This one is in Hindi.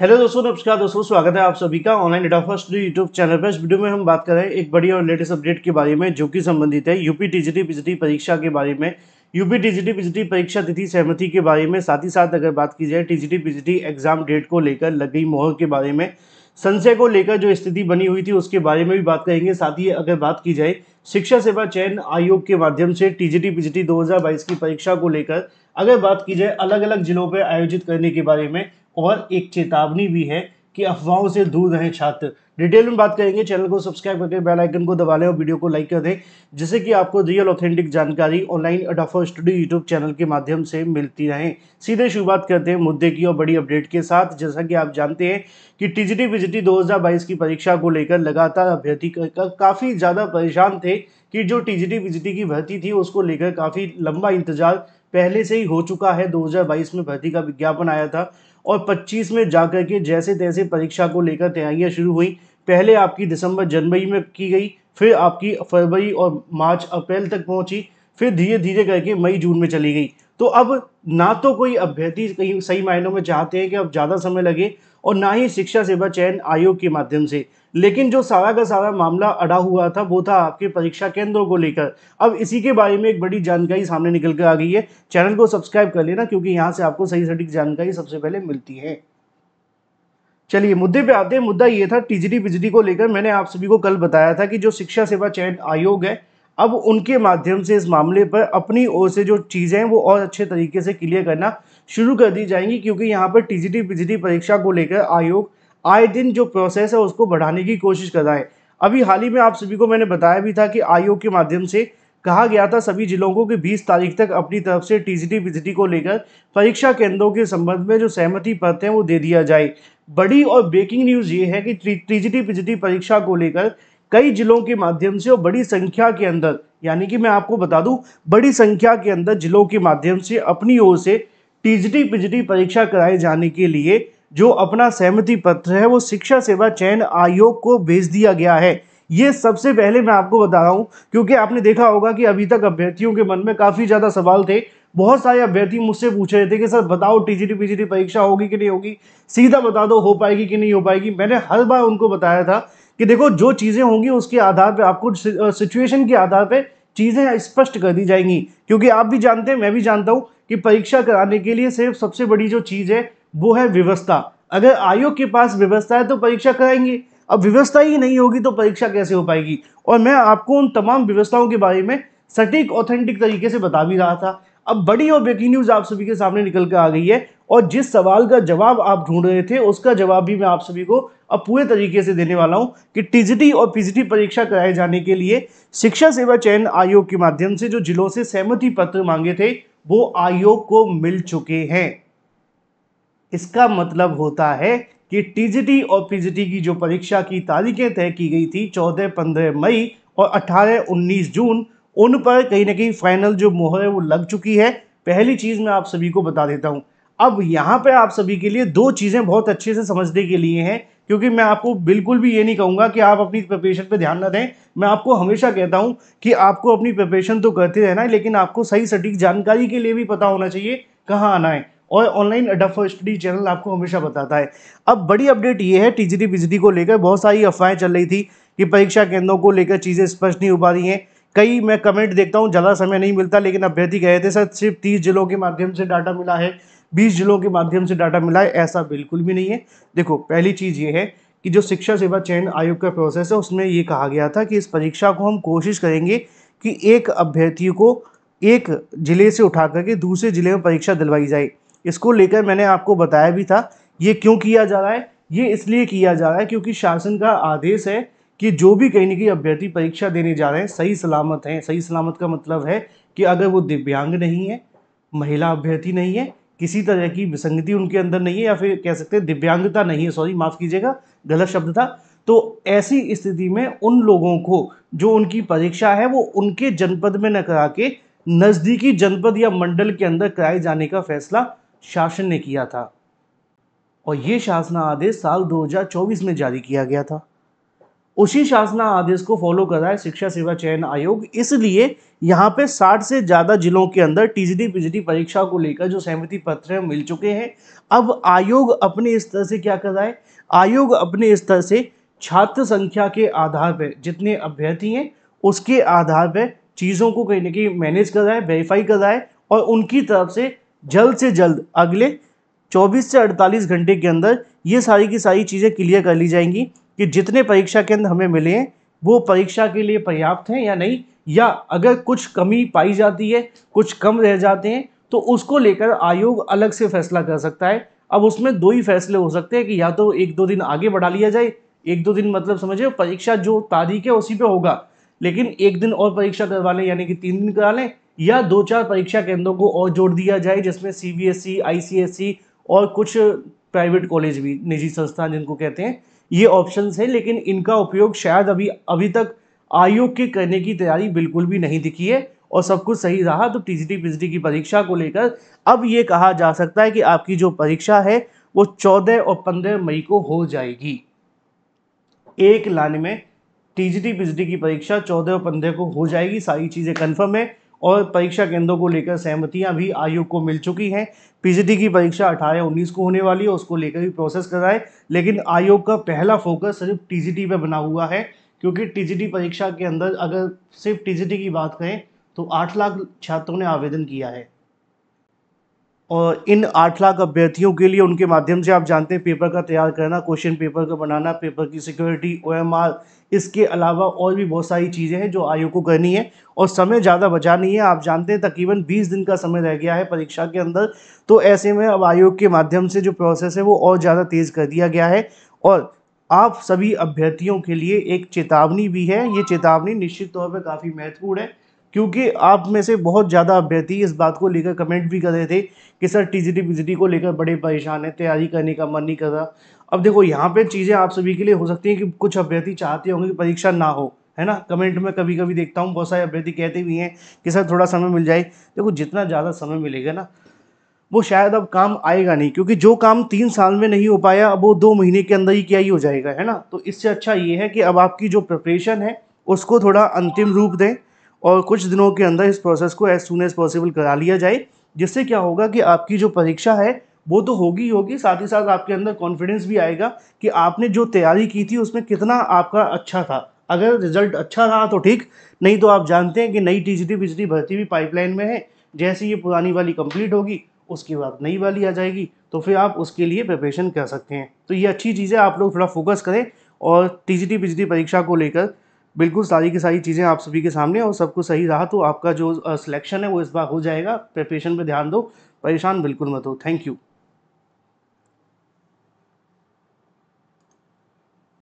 हेलो दोस्तों, नमस्कार दोस्तों, स्वागत है आप सभी का online data first YouTube channel पर। इस वीडियो में हम बात कर रहे हैं एक बड़ी और लेटेस्ट अपडेट के बारे में जो कि संबंधित है यूपी टीजीटी पीजीटी परीक्षा के बारे में। यूपी टीजीटी पीजीटी परीक्षा तिथि सहमति के बारे में, साथ ही साथ अगर बात की जाए टीजीटी पीजीटी एग्जाम डेट को लेकर लग गई मोहर के बारे में, संशय को लेकर जो स्थिति बनी हुई थी उसके बारे में भी बात करेंगे। साथ ही अगर बात की जाए शिक्षा सेवा चयन आयोग के माध्यम से टीजीटी पीजीटी 2022 की परीक्षा को लेकर अगर बात की जाए अलग अलग जिलों पर आयोजित करने के बारे में, और एक चेतावनी भी है कि अफवाहों से दूर रहें छात्र। डिटेल में बात करेंगे। चैनल को सब्सक्राइब करके बेल आइकन को दबा लें और वीडियो को लाइक कर दें, जिससे कि आपको रियल ऑथेंटिक जानकारी ऑनलाइन अड्डा फॉर स्टडी यूट्यूब चैनल के माध्यम से मिलती रहे। सीधे शुरुआत करते हैं मुद्दे की और बड़ी अपडेट के साथ। जैसा कि आप जानते हैं कि टीजीटी पीजीटी 2022 की परीक्षा को लेकर लगातार अभ्यर्थी काफ़ी ज़्यादा परेशान थे कि जो टीजीटी पीजीटी की भर्ती थी उसको लेकर काफ़ी लंबा इंतजार पहले से ही हो चुका है। 2022 में भर्ती का विज्ञापन आया था और 25 में जाकर के जैसे तैसे परीक्षा को लेकर तैयारियां शुरू हुई। पहले आपकी दिसंबर जनवरी में की गई, फिर आपकी फरवरी और मार्च अप्रैल तक पहुंची, फिर धीरे धीरे करके मई जून में चली गई। तो अब ना तो कोई अभ्यर्थी कहीं सही मायनों में चाहते हैं कि अब ज़्यादा समय लगे, और ना ही शिक्षा सेवा चयन आयोग के माध्यम से। लेकिन जो सारा का सारा मामला अड़ा हुआ था वो था आपके परीक्षा केंद्रों को लेकर। अब इसी के बारे में एक बड़ी जानकारी सामने निकल कर आ गई है। चैनल को सब्सक्राइब कर लेना, क्योंकि यहाँ से आपको सही सटीक जानकारी सबसे पहले मिलती है। चलिए मुद्दे पे आते हैं। मुद्दा ये था टीजीटी पीजीटी को लेकर, मैंने आप सभी को कल बताया था कि जो शिक्षा सेवा चयन आयोग है, अब उनके माध्यम से इस मामले पर अपनी ओर से जो चीज़ें हैं वो और अच्छे तरीके से क्लियर करना शुरू कर दी जाएंगी, क्योंकि यहाँ पर टीजीटी पीजीटी परीक्षा को लेकर आयोग आए दिन जो प्रोसेस है उसको बढ़ाने की कोशिश कर रहा है। अभी हाल ही में आप सभी को मैंने बताया भी था कि आयोग के माध्यम से कहा गया था सभी जिलों को कि 20 तारीख तक अपनी तरफ से टीजीटी पीजीटी को लेकर परीक्षा केंद्रों के संबंध में जो सहमति पत्र हैं वो दे दिया जाए। बड़ी और ब्रेकिंग न्यूज़ ये है कि टीजीटी पीजीटी परीक्षा को लेकर कई जिलों के माध्यम से और बड़ी संख्या के अंदर, यानी कि मैं आपको बता दूं बड़ी संख्या के अंदर जिलों के माध्यम से अपनी ओर से टीजीटी पीजीटी परीक्षा कराए जाने के लिए जो अपना सहमति पत्र है वो शिक्षा सेवा चयन आयोग को भेज दिया गया है। ये सबसे पहले मैं आपको बता रहा हूं, क्योंकि आपने देखा होगा कि अभी तक अभ्यर्थियों के मन में काफी ज्यादा सवाल थे। बहुत सारे अभ्यर्थी मुझसे पूछ रहे थे कि सर बताओ टीजीटी पीजीटी परीक्षा होगी कि नहीं होगी, सीधा बता दो हो पाएगी कि नहीं हो पाएगी। मैंने हर बार उनको बताया था कि देखो जो चीजें होंगी उसके आधार पर आपको सिचुएशन के आधार पर चीजें स्पष्ट कर दी जाएंगी, क्योंकि आप भी जानते हैं मैं भी जानता हूं कि परीक्षा कराने के लिए सिर्फ सबसे बड़ी जो चीज है वो है व्यवस्था। अगर आयोग के पास व्यवस्था है तो परीक्षा कराएंगे, अब व्यवस्था ही नहीं होगी तो परीक्षा कैसे हो पाएगी। और मैं आपको उन तमाम व्यवस्थाओं के बारे में सटीक ऑथेंटिक तरीके से बता भी रहा था। अब बड़ी और ब्रेकिंग न्यूज आप सभी के सामने निकल कर आ गई है, और जिस सवाल का जवाब आप ढूंढ रहे थे उसका जवाब भी मैं आप सभी को अब पूरे तरीके से देने वाला हूं कि टीजीटी और पीजीटी परीक्षा कराए जाने के लिए शिक्षा सेवा चयन आयोग के माध्यम से जो जिलों से सहमति पत्र मांगे थे वो आयोग को मिल चुके हैं। इसका मतलब होता है कि टीजीटी और पीजीटी की जो परीक्षा की तारीखें तय की गई थी 14-15 मई और 18-19 जून, उन पर कहीं ना कहीं फाइनल जो मोहर है वो लग चुकी है। पहली चीज मैं आप सभी को बता देता हूं। अब यहां पे आप सभी के लिए दो चीजें बहुत अच्छे से समझने के लिए हैं, क्योंकि मैं आपको बिल्कुल भी ये नहीं कहूंगा कि आप अपनी प्रिपरेशन पे ध्यान न दें। मैं आपको हमेशा कहता हूं कि आपको अपनी प्रिपरेशन तो करते रहना है, लेकिन आपको सही सटीक जानकारी के लिए भी पता होना चाहिए कहाँ आना है, और ऑनलाइन अड्डा फॉर स्टडी चैनल आपको हमेशा बताता है। अब बड़ी अपडेट ये है टीजीटी पीजीटी को लेकर बहुत सारी अफवाहें चल रही थी कि परीक्षा केंद्रों को लेकर चीज़ें स्पष्ट नहीं हो पा रही हैं। कई मैं कमेंट देखता हूँ ज़्यादा समय नहीं मिलता, लेकिन अभ्यर्थी कह रहे थे सर सिर्फ 30 जिलों के माध्यम से डाटा मिला है, 20 जिलों के माध्यम से डाटा मिला है। ऐसा बिल्कुल भी नहीं है। देखो पहली चीज़ ये है कि जो शिक्षा सेवा चयन आयोग का प्रोसेस है उसमें ये कहा गया था कि इस परीक्षा को हम कोशिश करेंगे कि एक अभ्यर्थी को एक जिले से उठा करके दूसरे जिले में परीक्षा दिलवाई जाए। इसको लेकर मैंने आपको बताया भी था। ये क्यों किया जा रहा है? ये इसलिए किया जा रहा है क्योंकि शासन का आदेश है कि जो भी कहीं ना कहीं अभ्यर्थी परीक्षा देने जा रहे हैं सही सलामत हैं। सही सलामत का मतलब है कि अगर वो दिव्यांग नहीं है, महिला अभ्यर्थी नहीं है, किसी तरह की विसंगति उनके अंदर नहीं है, या फिर कह सकते हैं दिव्यांगता नहीं है, सॉरी माफ़ कीजिएगा गलत शब्द था, तो ऐसी स्थिति में उन लोगों को जो उनकी परीक्षा है वो उनके जनपद में न करा के नज़दीकी जनपद या मंडल के अंदर कराए जाने का फैसला शासन ने किया था, और ये शासनादेश साल 2024 में जारी किया गया था। उसी शासना आदेश को फॉलो कर रहा है शिक्षा सेवा चयन आयोग। इसलिए यहाँ पे 60 से ज़्यादा जिलों के अंदर टीजीटी पीजीटी परीक्षा को लेकर जो सहमति पत्र है मिल चुके हैं। अब आयोग अपने स्तर से क्या कर रहा है, आयोग अपने स्तर से छात्र संख्या के आधार पर जितने अभ्यर्थी हैं उसके आधार पर चीज़ों को कहीं ना कहीं मैनेज कर रहा है, वेरीफाई कर रहा है और उनकी तरफ से जल्द अगले 24 से 48 घंटे के अंदर ये सारी की सारी चीज़ें क्लियर कर ली जाएंगी कि जितने परीक्षा केंद्र हमें मिले हैं वो परीक्षा के लिए पर्याप्त हैं या नहीं, या अगर कुछ कमी पाई जाती है, कुछ कम रह जाते हैं, तो उसको लेकर आयोग अलग से फैसला कर सकता है। अब उसमें दो ही फैसले हो सकते हैं कि या तो 1-2 दिन आगे बढ़ा लिया जाए, 1-2 दिन मतलब समझिए परीक्षा जो तारीख है उसी पे होगा, लेकिन 1 दिन और परीक्षा करवा लें यानी कि 3 दिन करा लें, या 2-4 परीक्षा केंद्रों को और जोड़ दिया जाए जिसमें सीबीएसई, आईसीएसई और कुछ प्राइवेट कॉलेज भी, निजी संस्थान जिनको कहते हैं, ये ऑप्शंस हैं। लेकिन इनका उपयोग शायद अभी तक आयोग के करने की तैयारी बिल्कुल भी नहीं दिखी है और सब कुछ सही रहा तो टीजीटी पीजीटी की परीक्षा को लेकर अब ये कहा जा सकता है कि आपकी जो परीक्षा है वो 14 और 15 मई को हो जाएगी। एक लाइन में टीजीटी पीजीटी की परीक्षा 14 और 15 को हो जाएगी, सारी चीज़ें कन्फर्म है और परीक्षा केंद्रों को लेकर सहमतियां भी आयोग को मिल चुकी हैं। पीजीटी की परीक्षा 18-19 को होने वाली है, उसको लेकर भी प्रोसेस कर रहा है, लेकिन आयोग का पहला फोकस सिर्फ टीजीटी पे बना हुआ है क्योंकि टीजीटी परीक्षा के अंदर अगर सिर्फ टीजीटी की बात करें तो 8 लाख छात्रों ने आवेदन किया है और इन 8 लाख अभ्यर्थियों के लिए उनके माध्यम से आप जानते हैं पेपर का तैयार करना, क्वेश्चन पेपर का बनाना, पेपर की सिक्योरिटी, ओएमआर, इसके अलावा और भी बहुत सारी चीज़ें हैं जो आयोग को करनी है और समय ज़्यादा बचा नहीं है। आप जानते हैं तकरीबन 20 दिन का समय रह गया है परीक्षा के अंदर, तो ऐसे में अब आयोग के माध्यम से जो प्रोसेस है वो और ज़्यादा तेज़ कर दिया गया है और आप सभी अभ्यर्थियों के लिए एक चेतावनी भी है। ये चेतावनी निश्चित तौर पर काफ़ी महत्वपूर्ण है क्योंकि आप में से बहुत ज़्यादा अभ्यर्थी इस बात को लेकर कमेंट भी कर रहे थे कि सर टीजीटी पीजीटी को लेकर बड़े परेशान हैं, तैयारी करने का मन नहीं कर रहा। अब देखो यहाँ पे चीज़ें आप सभी के लिए हो सकती हैं कि कुछ अभ्यर्थी चाहते होंगे कि परीक्षा ना हो, है ना। कमेंट में कभी कभी देखता हूँ बहुत सारे अभ्यर्थी कहते भी हैं कि सर थोड़ा समय मिल जाए। देखो जितना ज़्यादा समय मिलेगा ना वो शायद अब काम आएगा नहीं, क्योंकि जो काम 3 साल में नहीं हो पाया अब वो 2 महीने के अंदर ही क्या ही हो जाएगा, है ना। तो इससे अच्छा ये है कि अब आपकी जो प्रिपरेशन है उसको थोड़ा अंतिम रूप दें और कुछ दिनों के अंदर इस प्रोसेस को एज सून एज पॉसिबल करा लिया जाए, जिससे क्या होगा कि आपकी जो परीक्षा है वो तो होगी होगी, साथ ही साथ आपके अंदर कॉन्फिडेंस भी आएगा कि आपने जो तैयारी की थी उसमें कितना आपका अच्छा था। अगर रिजल्ट अच्छा रहा तो ठीक, नहीं तो आप जानते हैं कि नई टीजीटी पीजीटी भर्ती भी पाइपलाइन में है। जैसे ये पुरानी वाली कंप्लीट होगी उसके बाद नई वाली आ जाएगी, तो फिर आप उसके लिए प्रिपरेशन कर सकते हैं। तो ये अच्छी चीज़ है, आप लोग थोड़ा फोकस करें और टीजीटी पीजीटी परीक्षा को लेकर बिल्कुल सारी की सारी चीज़ें आप सभी के सामने, और सब कुछ सही रहा तो आपका जो सिलेक्शन है वो इस बार हो जाएगा। प्रिपरेशन पे ध्यान दो, परेशान बिल्कुल मत हो। Thank you.